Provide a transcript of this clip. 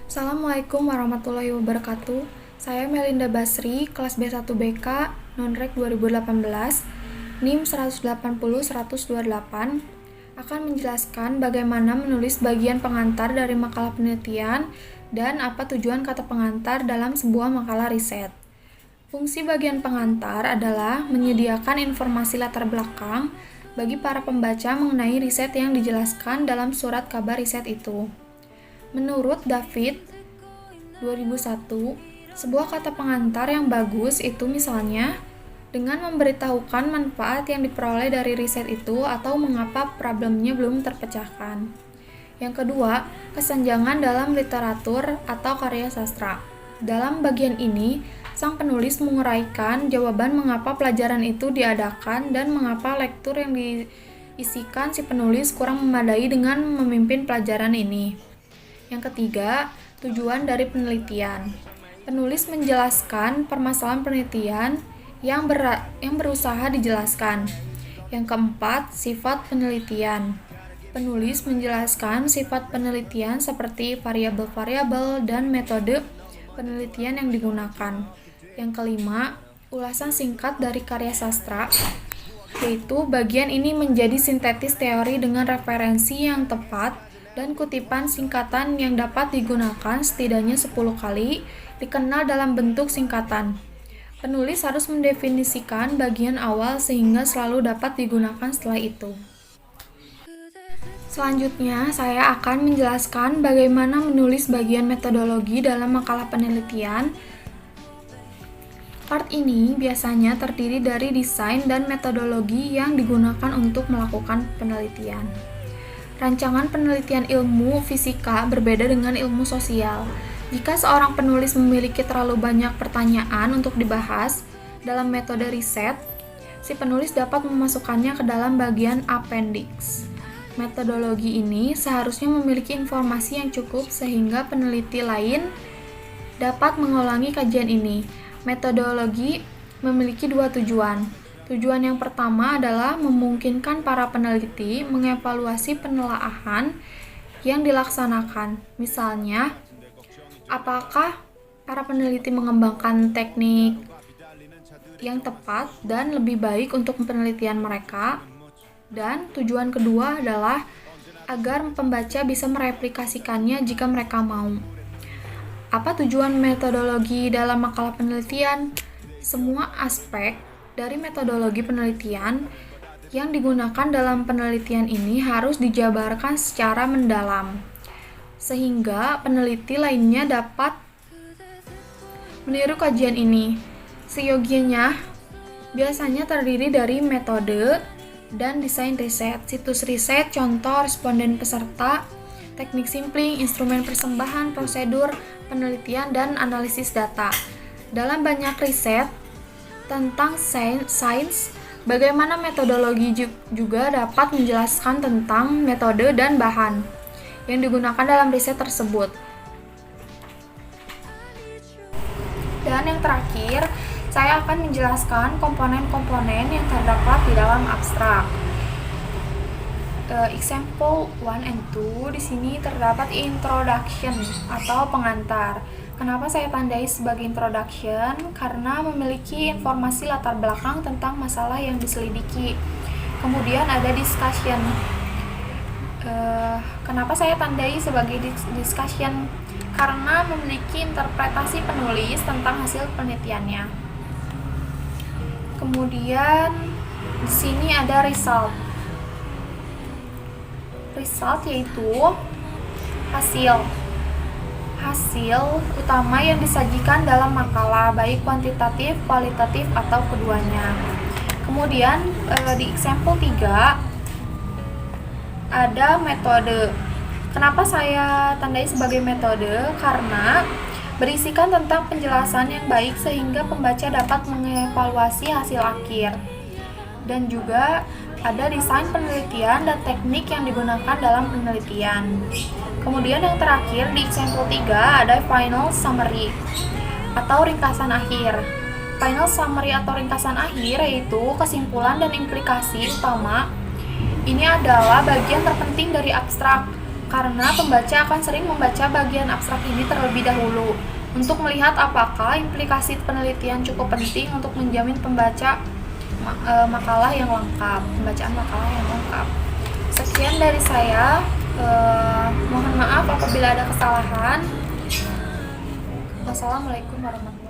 Assalamualaikum warahmatullahi wabarakatuh. Saya Melinda Basri, kelas B1 BK, Nonrek 2018, NIM 180-128, akan menjelaskan bagaimana menulis bagian pengantar dari makalah penelitian dan apa tujuan kata pengantar dalam sebuah makalah riset. Fungsi bagian pengantar adalah menyediakan informasi latar belakang bagi para pembaca mengenai riset yang dijelaskan dalam surat kabar riset itu. Menurut David 2001, sebuah kata pengantar yang bagus itu misalnya dengan memberitahukan manfaat yang diperoleh dari riset itu atau mengapa problemnya belum terpecahkan. Yang kedua, kesenjangan dalam literatur atau karya sastra. Dalam bagian ini, sang penulis menguraikan jawaban mengapa pelajaran itu diadakan dan mengapa lektur yang diisikan si penulis kurang memadai dengan memimpin pelajaran ini. Yang ketiga, tujuan dari penelitian. Penulis menjelaskan permasalahan penelitian yang berusaha dijelaskan. Yang keempat, sifat penelitian. Penulis menjelaskan sifat penelitian seperti variabel-variabel dan metode penelitian yang digunakan. Yang kelima, ulasan singkat dari karya sastra, yaitu bagian ini menjadi sintetis teori dengan referensi yang tepat dan kutipan singkatan yang dapat digunakan setidaknya 10 kali dikenal dalam bentuk singkatan. Penulis harus mendefinisikan bagian awal sehingga selalu dapat digunakan setelah itu. Selanjutnya, saya akan menjelaskan bagaimana menulis bagian metodologi dalam makalah penelitian. Part ini biasanya terdiri dari desain dan metodologi yang digunakan untuk melakukan penelitian. Rancangan penelitian ilmu fisika berbeda dengan ilmu sosial. Jika seorang penulis memiliki terlalu banyak pertanyaan untuk dibahas dalam metode riset, si penulis dapat memasukkannya ke dalam bagian appendix. Metodologi ini seharusnya memiliki informasi yang cukup sehingga peneliti lain dapat mengulangi kajian ini. Metodologi memiliki dua tujuan. Tujuan yang pertama adalah memungkinkan para peneliti mengevaluasi penelaahan yang dilaksanakan. Misalnya, apakah para peneliti mengembangkan teknik yang tepat dan lebih baik untuk penelitian mereka. Dan tujuan kedua adalah agar pembaca bisa mereplikasikannya jika mereka mau. Apa tujuan metodologi dalam makalah penelitian? Semua aspek dari metodologi penelitian yang digunakan dalam penelitian ini harus dijabarkan secara mendalam, sehingga peneliti lainnya dapat meniru kajian ini. Seyogianya biasanya terdiri dari metode dan desain riset, situs riset, contoh, responden peserta, teknik sampling, instrumen persembahan, prosedur penelitian, dan analisis data. Dalam banyak riset tentang sains, bagaimana metodologi juga dapat menjelaskan tentang metode dan bahan yang digunakan dalam riset tersebut. Dan yang terakhir, saya akan menjelaskan komponen-komponen yang terdapat di dalam abstrak. Example 1 and 2 di sini terdapat introduction atau pengantar. Kenapa saya tandai sebagai introduction? Karena memiliki informasi latar belakang tentang masalah yang diselidiki. Kemudian ada discussion. Kenapa saya tandai sebagai discussion? Karena memiliki interpretasi penulis tentang hasil penelitiannya. Kemudian di sini ada result. Result yaitu hasil utama yang disajikan dalam makalah, baik kuantitatif, kualitatif, atau keduanya. Kemudian di example 3 ada metode. Kenapa saya tandai sebagai metode? Karena berisikan tentang penjelasan yang baik sehingga pembaca dapat mengevaluasi hasil akhir. Dan juga ada desain penelitian dan teknik yang digunakan dalam penelitian. Kemudian yang terakhir di example 3 ada final summary atau ringkasan akhir. Final summary atau ringkasan akhir yaitu kesimpulan dan implikasi utama. Ini adalah bagian terpenting dari abstrak. karena pembaca akan sering membaca bagian abstrak ini terlebih dahulu untuk melihat apakah implikasi penelitian cukup penting untuk menjamin pembacaan makalah yang lengkap. Sekian dari saya. Mohon maaf apabila ada kesalahan. Wassalamualaikum warahmatullahi wabarakatuh.